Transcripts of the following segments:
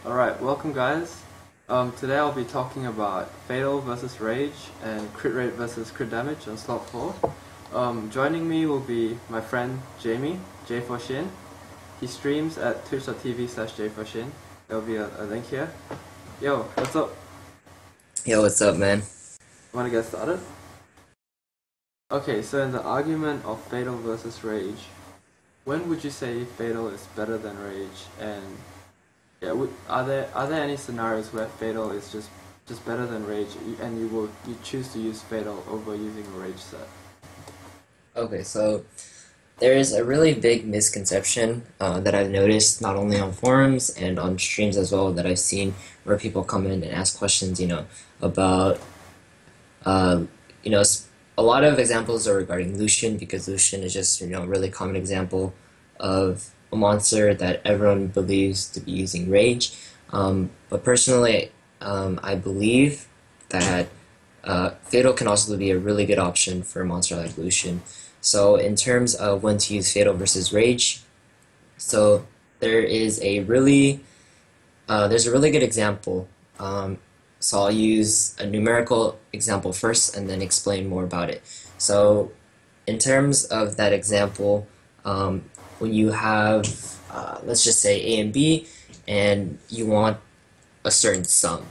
Alright, welcome guys. Today I'll be talking about Fatal versus Rage and crit rate versus crit damage on slot 4. Joining me will be my friend Jamie, J for Shin. He streams at twitch.tv/J4Shin. There'll be a link here. Yo, what's up? Yo, what's up, man? Wanna get started? Okay, so in the argument of Fatal versus Rage, when would you say Fatal is better than Rage? And yeah, are there any scenarios where Fatal is just better than Rage, and you choose to use Fatal over using a Rage set? Okay, so there is a really big misconception that I've noticed not only on forums and on streams as well that I've seen where people come in and ask questions, about, uh, you know, s- a lot of examples are regarding Lucian because Lucian is just, a really common example of a monster that everyone believes to be using Rage. But personally, I believe that Fatal can also be a really good option for a monster like Lucian. So in terms of when to use Fatal versus Rage, so there is a really there's a really good example. So I'll use a numerical example first and then explain more about it. So in terms of that example, when you have let's just say A and B, and you want a certain sum,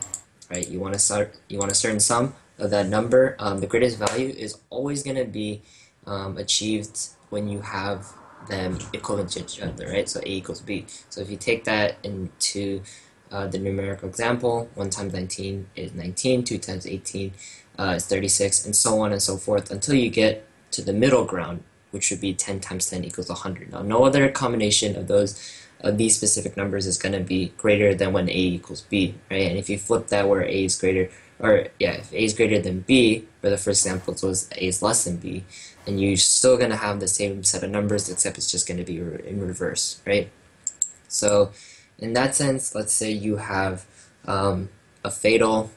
right? You want a certain sum of that number. The greatest value is always going to be achieved when you have them equivalent to each other, right? So A equals B. So if you take that into the numerical example, 1 times 19 is 19, 2 times 18 is 36, and so on and so forth until you get to the middle ground, which would be 10 times 10 equals 100. Now, no other combination of these specific numbers is going to be greater than when A equals B, right? And if you flip that where A is greater, or yeah, if A is greater than B, for the first example, so A is less than B, then you're still going to have the same set of numbers, except it's just going to be in reverse, right? So in that sense, let's say you have a fatal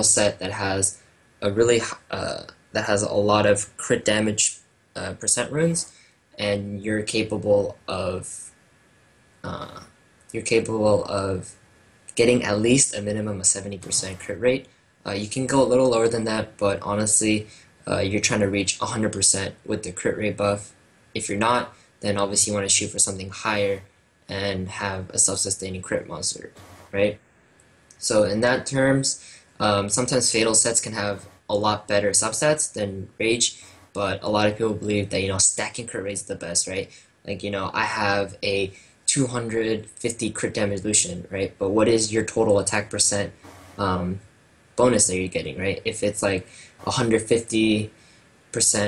set that has a really that has a lot of crit damage percent runes, and uh, you're capable of getting at least a minimum of 70% crit rate. You can go a little lower than that, but honestly, you're trying to reach 100% with the crit rate buff. If you're not, then obviously you want to shoot for something higher and have a self-sustaining crit monster, right? So in that terms, sometimes Fatal sets can have a lot better substats than Rage, but a lot of people believe that, stacking crit rate is the best, right? Like, I have a 250 crit damage Lucian, right? But what is your total attack percent bonus that you're getting, right? If it's like 150%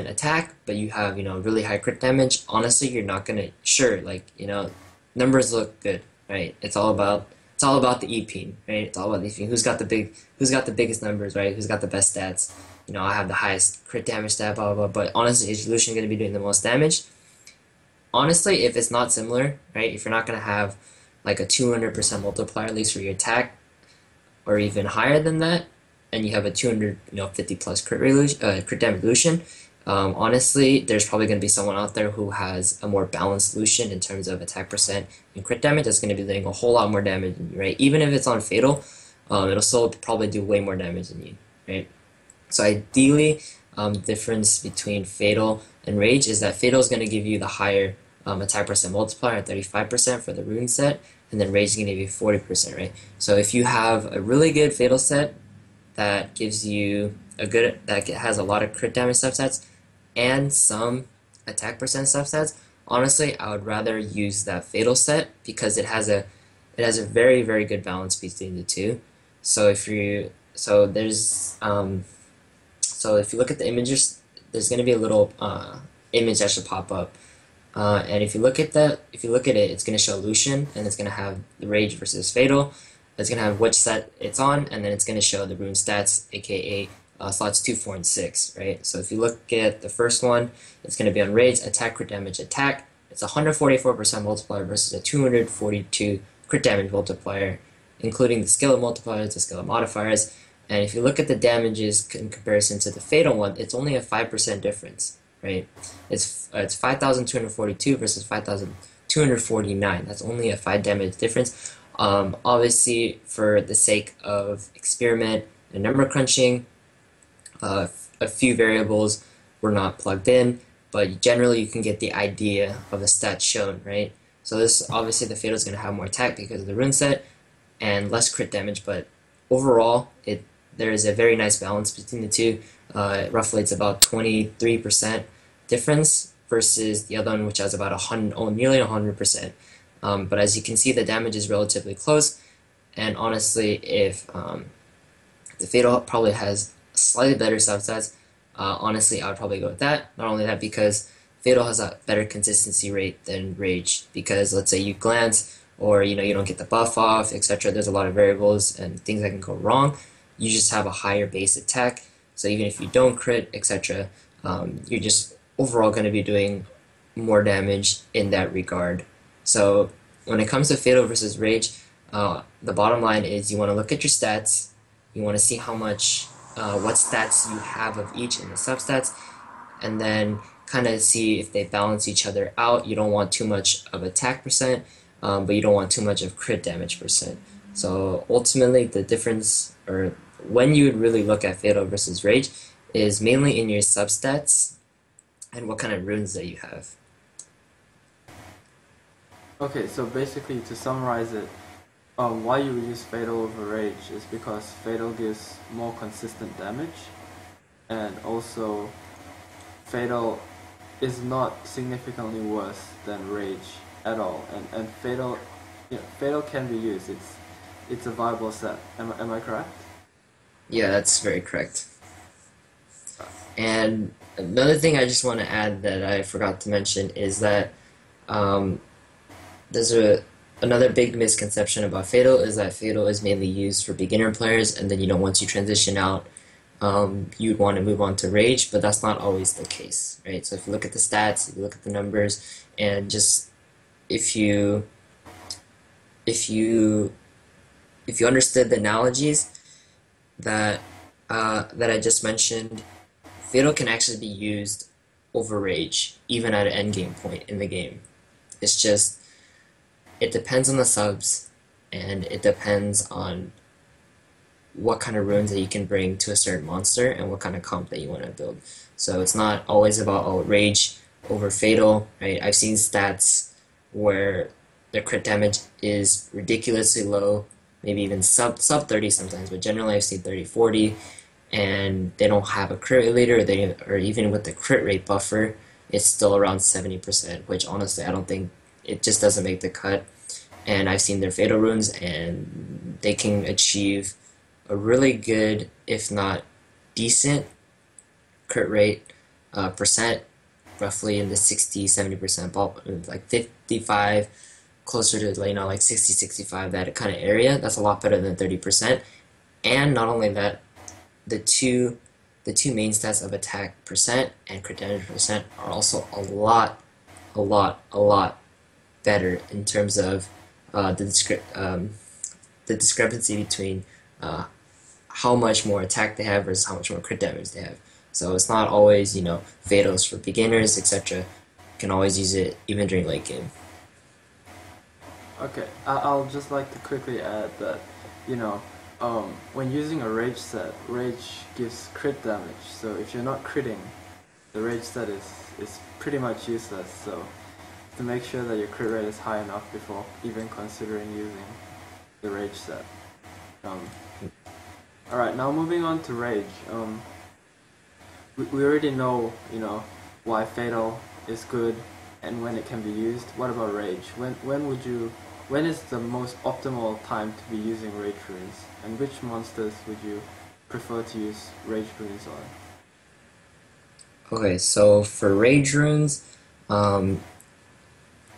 attack, but you have, really high crit damage, honestly, you're not gonna, sure, like, numbers look good, right? It's all about the EP, right? It's all about the EP. Who's got the biggest numbers, right? Who's got the best stats? I have the highest crit damage stat, blah, blah, blah. But honestly, is Lucian going to be doing the most damage? Honestly, if it's not similar, right? If you're not going to have like a 200% multiplier, at least for your attack, or even higher than that, and you have a 250 plus crit damage Lucian, honestly, there's probably going to be someone out there who has a more balanced Lucian in terms of attack percent and crit damage that's going to be doing a whole lot more damage than you, right? Even if it's on Fatal, it'll still probably do way more damage than you, right? So ideally, the difference between Fatal and Rage is that Fatal is going to give you the higher attack percent multiplier at 35% for the rune set, and then Rage is going to give you 40%, right? So if you have a really good Fatal set that gives you that has a lot of crit damage subsets and some attack percent subsets, honestly, I would rather use that Fatal set because it has a very, very good balance between the two. So if you so there's so if you look at the images, there's going to be a little image that should pop up. And if you look at it, it's going to show Lucian, and it's going to have the Rage versus Fatal. It's going to have which set it's on, and then it's going to show the rune stats, aka slots 2, 4, and 6, right? So if you look at the first one, it's going to be on Rage, attack, crit damage, attack. It's a 144% multiplier versus a 242 crit damage multiplier, including the skill multipliers, the skill modifiers. And if you look at the damages in comparison to the Fatal one, it's only a 5% difference, right? It's 5,242 versus 5,249. That's only a 5 damage difference. Obviously, for the sake of experiment and number crunching, uh, a few variables were not plugged in, but generally you can get the idea of the stats shown, right? So this obviously the Fatal is going to have more attack because of the rune set and less crit damage, but overall there is a very nice balance between the two. Roughly it's about 23% difference versus the other one, which has about 100, oh, nearly 100%. But as you can see, the damage is relatively close, and honestly, if the Fatal probably has slightly better substats, honestly, I would probably go with that. Not only that, because Fatal has a better consistency rate than Rage, because let's say you glance, or you don't get the buff off, etc. There's a lot of variables and things that can go wrong. You just have a higher base attack, so even if you don't crit, etc., you're just overall going to be doing more damage in that regard. So when it comes to Fatal versus Rage, the bottom line is you want to look at your stats, you want to see how much, what stats you have of each in the substats, and then kind of see if they balance each other out. You don't want too much of attack percent, but you don't want too much of crit damage percent. So ultimately, the difference, or when you would really look at Fatal versus Rage, is mainly in your substats and what kind of runes that you have. Okay, so basically to summarize it, why you would use Fatal over Rage is because Fatal gives more consistent damage, and also Fatal is not significantly worse than Rage at all, and Fatal, Fatal can be used. It's a viable set. Am I correct? Yeah, that's very correct. And another thing I just want to add that I forgot to mention is that um, there's another big misconception about Fatal is that Fatal is mainly used for beginner players, and then once you transition out, you'd want to move on to Rage, but that's not always the case, right? So if you look at the stats, if you look at the numbers, and just if you if you if you understood the analogies that that I just mentioned, Fatal can actually be used over Rage, even at an end game point in the game. It's just it depends on the subs, and it depends on what kind of runes that you can bring to a certain monster and what kind of comp that you want to build. So it's not always about Rage over Fatal, right? I've seen stats where their crit damage is ridiculously low, maybe even sub 30 sometimes, but generally I've seen 30, 40, and they don't have a crit rate leader, or even with the crit rate buffer, it's still around 70%, which honestly I don't think, it just doesn't make the cut. And I've seen their Fatal runes, and they can achieve a really good, if not decent, crit rate percent, roughly in the 60-70% ball, like 55, closer to like 60-65, that kind of area. That's a lot better than 30%. And not only that, the two main stats of attack percent and crit damage percent are also a lot better in terms of the discrepancy between how much more attack they have versus how much more crit damage they have. So it's not always, Fatals for beginners, etc. You can always use it even during late game. Okay, I'll just like to quickly add that, when using a Rage set, Rage gives crit damage. So if you're not critting, the Rage set is pretty much useless. So to make sure that your crit rate is high enough before even considering using the Rage set. Alright, now moving on to Rage. We already know, why Fatal is good and when it can be used. What about Rage? When is the most optimal time to be using Rage runes? And which monsters would you prefer to use Rage runes on? Okay, so for Rage runes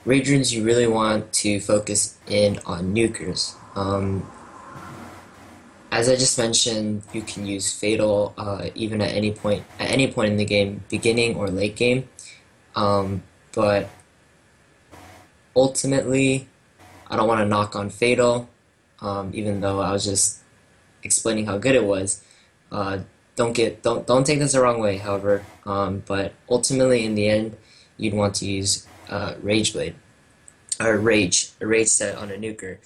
you really want to focus in on nukers. As I just mentioned, you can use Fatal even at any point in the game, beginning or late game. But ultimately, I don't want to knock on Fatal, even though I was just explaining how good it was. Don't take this the wrong way, however. But ultimately, in the end, you'd want to use Rageblade or a Rage set on a nuker.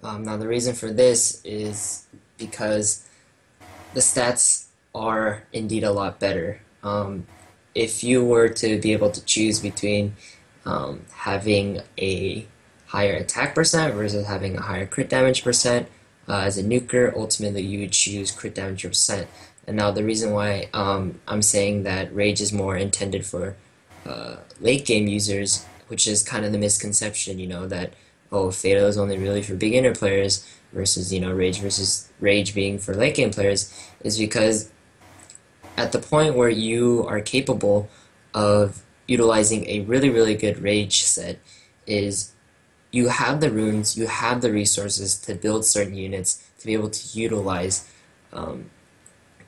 Now the reason for this is because the stats are indeed a lot better. If you were to be able to choose between having a higher attack percent versus having a higher crit damage percent, as a nuker, ultimately you would choose crit damage percent. And now the reason why I'm saying that Rage is more intended for late game users, which is kind of the misconception, that oh, Fatal is only really for beginner players versus Rage being for late game players, is because at the point where you are capable of utilizing a really, really good Rage set is you have the runes, you have the resources to build certain units to be able to utilize um,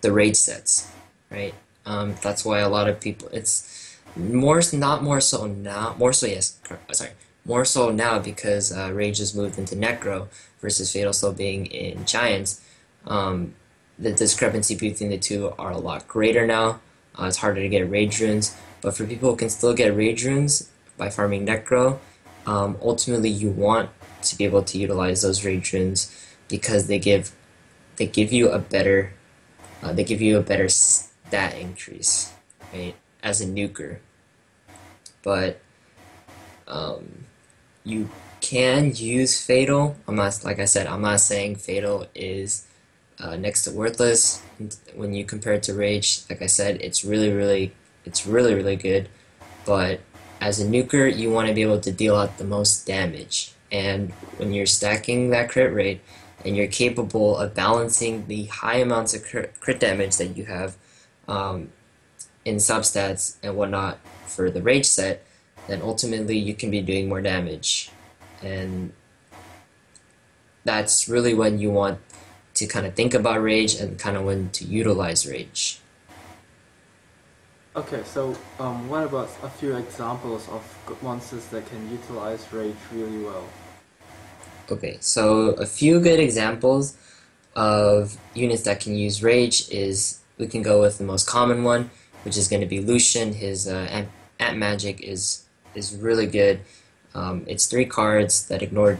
the Rage sets, right? That's why a lot of people, it's not more so now, more so, yes, sorry, more so now because Rage has moved into Necro versus Fatal still being in Giants. Um, the discrepancy between the two are a lot greater now. It's harder to get Rage runes, but for people who can still get Rage runes by farming Necro, ultimately you want to be able to utilize those Rage runes because they give you a better stat increase, right? As a nuker, but um, you can use Fatal. I'm not, like I said, I'm not saying Fatal is next to worthless when you compare it to Rage. Like I said, it's really, really good. But as a nuker, you want to be able to deal out the most damage. And when you're stacking that crit rate, and you're capable of balancing the high amounts of crit damage that you have um, in substats and whatnot for the Rage set, then ultimately you can be doing more damage. And that's really when you want to kind of think about Rage and kind of when to utilize Rage. Okay, so what about a few examples of monsters that can utilize Rage really well? Okay, so a few good examples of units that can use Rage is we can go with the most common one, which is going to be Lucian. His Ant Magic is really good. It's 3 cards that ignore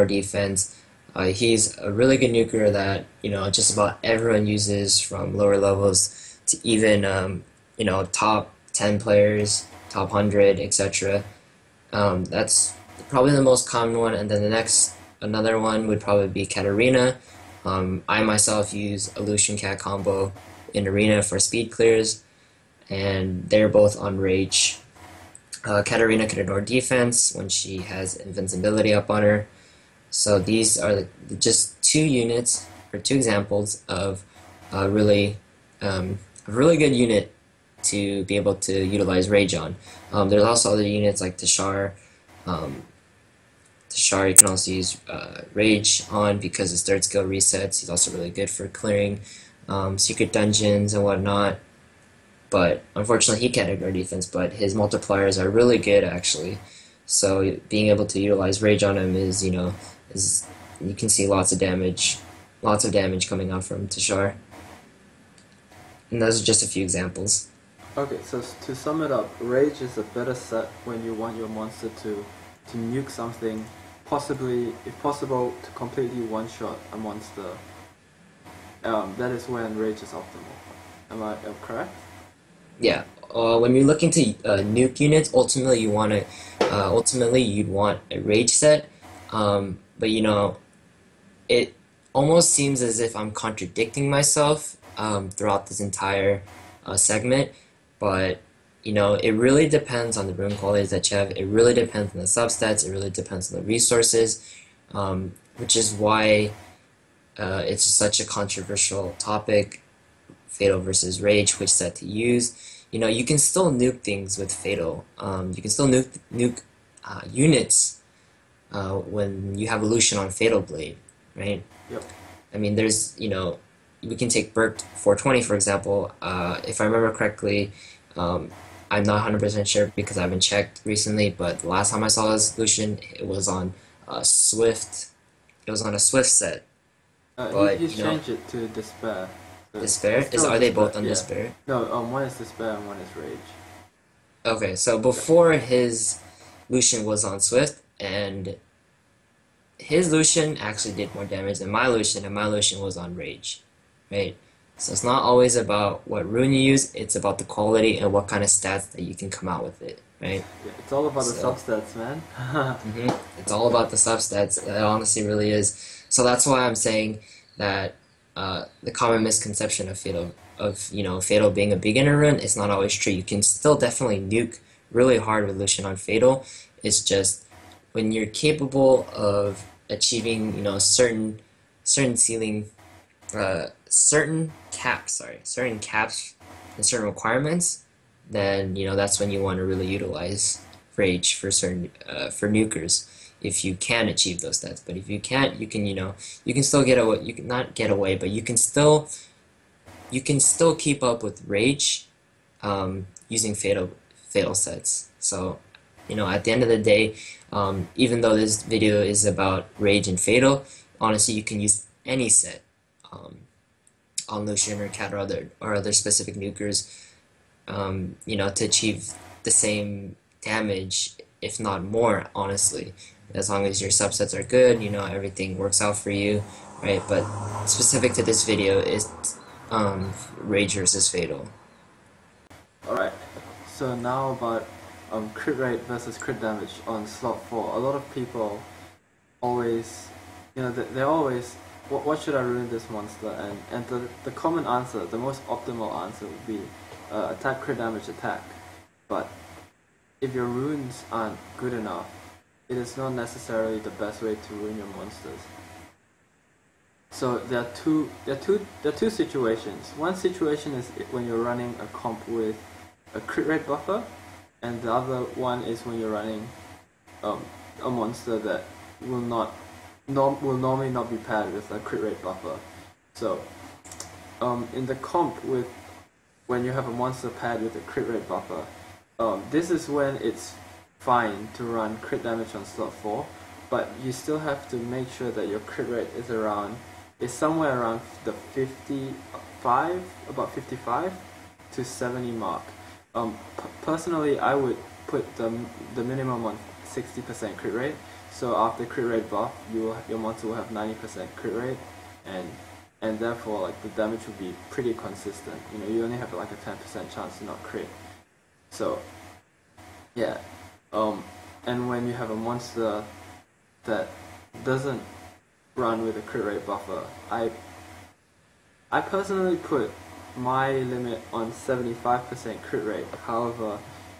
defense. He's a really good nuker that just about everyone uses from lower levels to even top 10 players, top 100, etc. That's probably the most common one, and then another one would probably be Katarina. I myself use a Lucian Cat combo in Arena for speed clears, and they're both on Rage. Katarina can ignore defense when she has invincibility up on her. So these are just 2 units, or 2 examples of a really good unit to be able to utilize Rage on. There's also other units like Tashar. Tashar you can also use Rage on because his 3rd skill resets. He's also really good for clearing secret dungeons and whatnot. But unfortunately, he can't ignore defense. But his multipliers are really good actually. So being able to utilize Rage on him is you can see lots of damage coming out from Tashar. And those are just a few examples. Okay, so to sum it up, Rage is a better set when you want your monster to nuke something, possibly, if possible, to completely one-shot a monster. That is when Rage is optimal. Am I correct? Yeah. When you're looking to nuke units, ultimately you'd want a Rage set. But it almost seems as if I'm contradicting myself throughout this entire segment, but it really depends on the rune qualities that you have. It really depends on the substats. It really depends on the resources, which is why it's such a controversial topic. Fatal versus Rage, which set to use. You can still nuke things with Fatal. You can still nuke units when you have Lucian on Fatal Blade, right? Yep. I mean, we can take Burke 420 for example. If I remember correctly, I'm not 100% sure because I haven't checked recently, but the last time I saw his Lucian, it was on Swift. It was on a Swift set. But He's changed it to Despair. So Despair? it's Are they Despair, both on yeah. Despair? No, one is Despair and one is Rage. Okay, so before his Lucian was on Swift, and his Lucian actually did more damage than my Lucian, and my Lucian was on Rage, right? So it's not always about what rune you use, it's about the quality and what kind of stats that you can come out with it, right? Yeah, it's all about the So, substats, man. it's all about the substats. It honestly really is. So that's why I'm saying that the common misconception of Fatal being a beginner rune is not always true. You can still definitely nuke really hard with Lucian on Fatal. It's just when you're capable of achieving, certain ceiling, certain caps and certain requirements, then that's when you want to really utilize Rage for certain for nukers if you can achieve those stats. But if you can't, you can still get away. You can not get away, but you can still keep up with Rage using fatal sets. So, at the end of the day, even though this video is about Rage and Fatal, honestly, you can use any set um, on Lucian or Cat or other specific nukers, to achieve the same damage, if not more, honestly. As long as your subsets are good, everything works out for you, right? But specific to this video is Rage versus Fatal. Alright, so now about crit rate versus crit damage on slot 4. A lot of people always, they're always, what should I rune this monster? And the common answer, the most optimal answer would be attack, crit damage, attack. But if your runes aren't good enough, it is not necessarily the best way to rune your monsters. So there are two situations. One situation is when you're running a comp with a crit rate buffer, and the other one is when you're running a monster that will normally not be paired with a crit rate buffer. So in the comp when you have a monster paired with a crit rate buffer, this is when it's fine to run crit damage on slot 4, but you still have to make sure that your crit rate is somewhere around the 55 to 70 mark. Personally, I would put the minimum on 60% crit rate. So after crit rate buff, your monster will have 90% crit rate, and therefore like the damage will be pretty consistent. You only have like a 10% chance to not crit. So yeah, and when you have a monster that doesn't run with a crit rate buffer, I personally put my limit on 75% crit rate. However,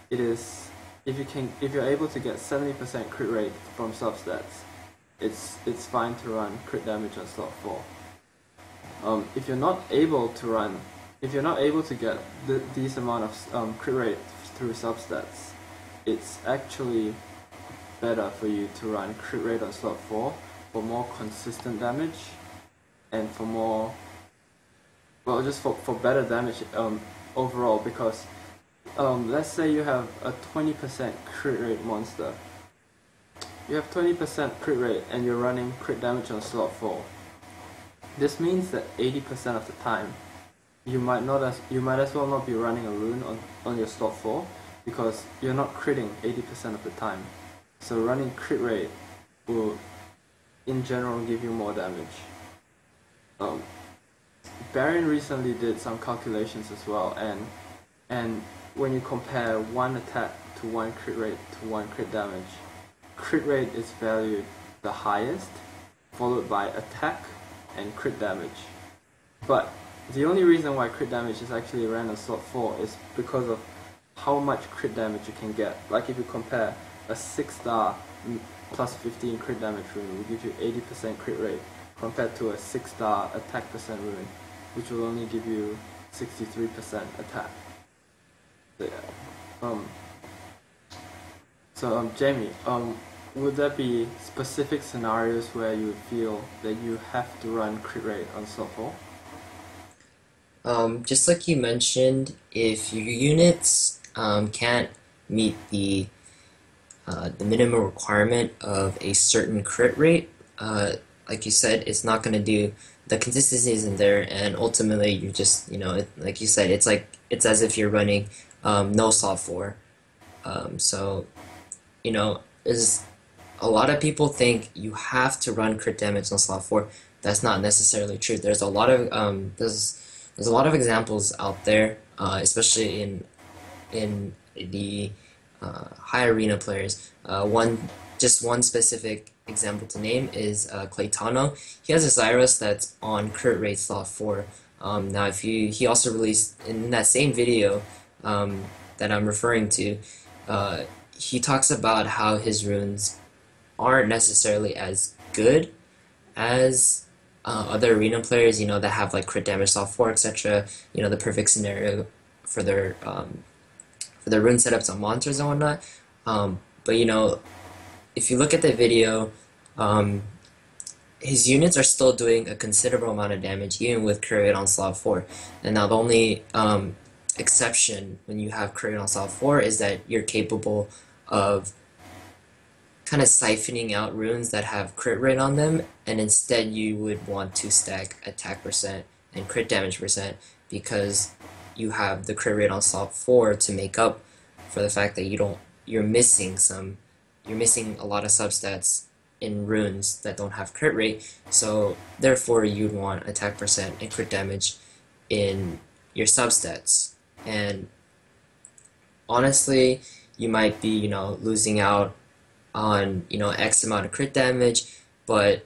it is if you're able to get 70% crit rate from substats, it's fine to run crit damage on slot 4. If you're not able to get these amount of crit rate through substats, it's actually better for you to run crit rate on slot 4 for more consistent damage and for more, just for better damage overall, because let's say you have a 20% crit rate monster. You have 20% crit rate and you're running crit damage on slot 4. This means that 80% of the time you might as well not be running a rune on your slot 4, because you're not critting 80% of the time. So running crit rate will in general give you more damage. Baron recently did some calculations as well, and when you compare one attack to one crit rate to one crit damage, crit rate is valued the highest, followed by attack and crit damage. But the only reason why crit damage is actually ran on slot 4 is because of how much crit damage you can get. Like if you compare a 6-star plus 15 crit damage rune will give you 80% crit rate, compared to a 6-star attack percent rune, which will only give you 63% attack. So yeah. Jamie, would there be specific scenarios where you feel that you have to run crit rate on slot 4? Just like you mentioned, if your units can't meet the minimum requirement of a certain crit rate, like you said, it's not going to do, the consistency isn't there, and ultimately you're just, like you said, it's as if you're running no slot 4. So, there's a lot of people think you have to run crit damage on slot 4. That's not necessarily true. There's a lot of examples out there, especially in the high arena players. One specific example to name is Claytano. He has a Zyrus that's on crit rate slot 4. Now, if you he also released in that same video that I'm referring to, he talks about how his runes aren't necessarily as good as other arena players, that have like crit damage slot 4, etc. The perfect scenario for their rune setups on monsters and whatnot. But if you look at the video, his units are still doing a considerable amount of damage, even with crit rate on slot 4. And now the only exception when you have crit rate on slot 4 is that you're capable of kind of siphoning out runes that have crit rate on them, and instead you would want to stack attack percent and crit damage percent, because you have the crit rate on slot 4 to make up for the fact that you're missing a lot of substats in runes that don't have crit rate. So therefore you'd want attack percent and crit damage in your substats. And honestly, you might be losing out on X amount of crit damage, but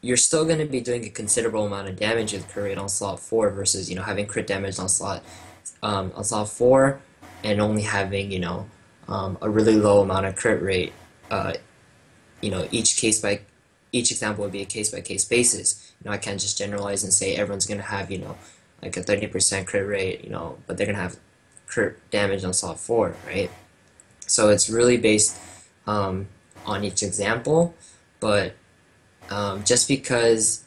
you're still going to be doing a considerable amount of damage with crit rate on slot 4 versus having crit damage on slot 4 and only having a really low amount of crit rate. Each example would be a case by case basis. I can't just generalize and say everyone's going to have like a 30% crit rate, but they're going to have crit damage on slot 4, right? So it's really based on each example, but just because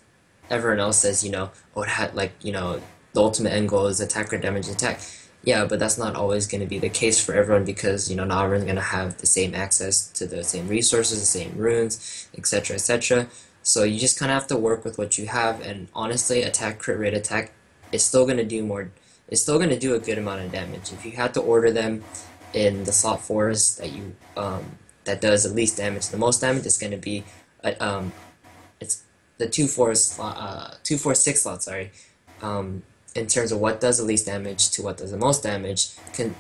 everyone else says, oh, it had the ultimate end goal is attack or damage attack. Yeah, but that's not always going to be the case for everyone, because not everyone's going to have the same access to the same resources, the same runes, etc., etc. So you just kind of have to work with what you have, and honestly, attack crit rate attack is still going to do more. It's still going to do a good amount of damage. If you had to order them in the slot 4s that does the least damage, the most damage is going to be it's the 2-4-6 slot, sorry. In terms of what does the least damage to what does the most damage,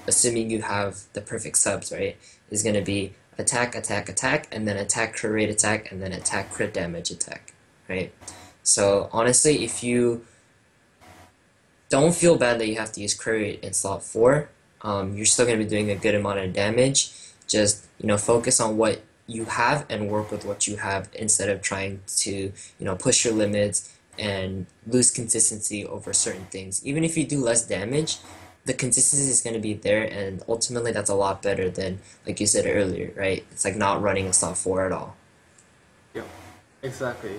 assuming you have the perfect subs, right, is going to be attack, attack, attack, and then attack crit rate attack, and then attack crit damage attack, right? So honestly, if you don't feel bad that you have to use crit rate in slot 4, you're still going to be doing a good amount of damage. Just focus on what you have and work with what you have, instead of trying to push your limits and lose consistency over certain things. Even if you do less damage, the consistency is going to be there, and ultimately that's a lot better than, like you said earlier, right? It's like not running a slot 4 at all. Yeah, exactly.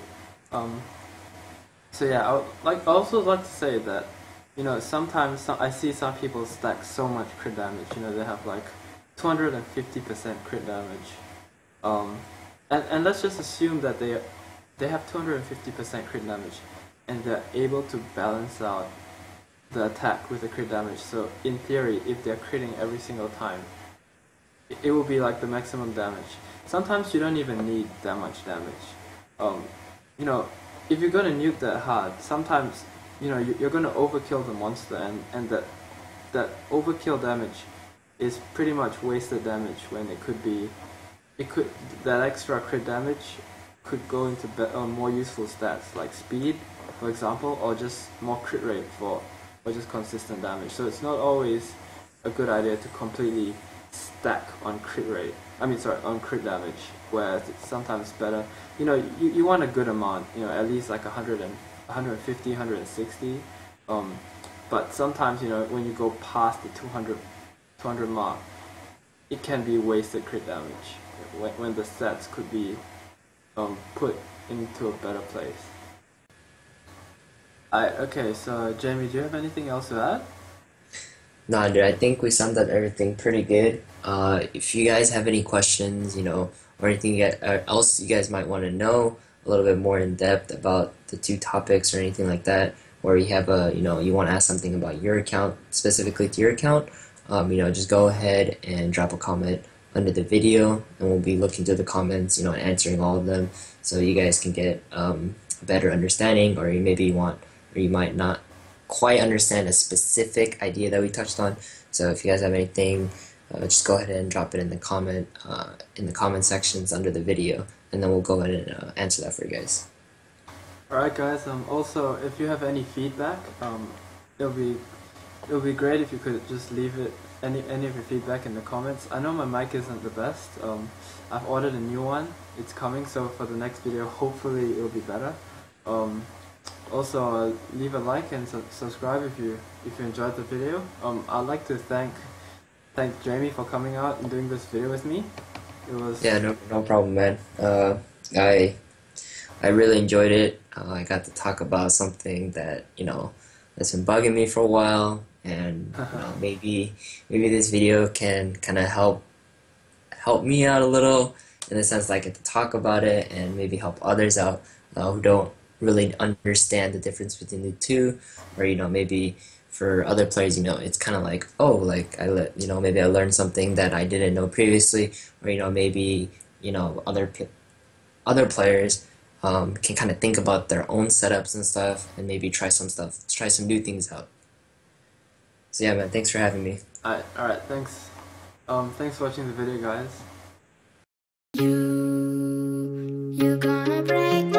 So yeah, I also like to say that sometimes I see some people stack so much crit damage. They have like 250% crit damage. And let's just assume that they have 250% crit damage, and they're able to balance out the attack with the crit damage. So in theory, if they're critting every single time, it will be like the maximum damage. Sometimes you don't even need that much damage. If you're gonna nuke that hard, sometimes you're gonna overkill the monster, and that overkill damage is pretty much wasted damage, when that extra crit damage could go into more useful stats like speed, for example, or just more crit rate or just consistent damage. So it's not always a good idea to completely stack on crit rate. On crit damage, where it's sometimes better. You want a good amount. At least like 150, 160. But sometimes when you go past the 200 mark, it can be wasted crit damage when the stats could be put into a better place. Okay, so Jamie, do you have anything else to add? Nah, dude, I think we summed up everything pretty good. If you guys have any questions, or anything else you guys might want to know a little bit more in depth about the two topics or anything like that, or you have you want to ask something about your account, specifically to your account, just go ahead and drop a comment under the video, and we'll be looking through the comments, and answering all of them, so you guys can get a better understanding, or you might not quite understand a specific idea that we touched on. So if you guys have anything, just go ahead and drop it in the comment sections under the video, and then we'll go ahead and answer that for you guys. Alright guys, also if you have any feedback, it'll be great if you could just leave it any of your feedback in the comments. I know my mic isn't the best. I've ordered a new one. It's coming, so for the next video hopefully it'll be better. Also leave a like and subscribe if you enjoyed the video. I'd like to thank Jamie for coming out and doing this video with me. It was no problem, man. I really enjoyed it. I got to talk about something that that's been bugging me for a while, and maybe this video can kind of help me out a little, in the sense that I get to talk about it and maybe help others out who don't really understand the difference between the two, or maybe for other players, it's kind of like, oh, like maybe I learned something that I didn't know previously, or maybe other players can kind of think about their own setups and stuff, and maybe try some new things out. So yeah, man, thanks for having me. Alright, thanks. Thanks for watching the video, guys. You gonna break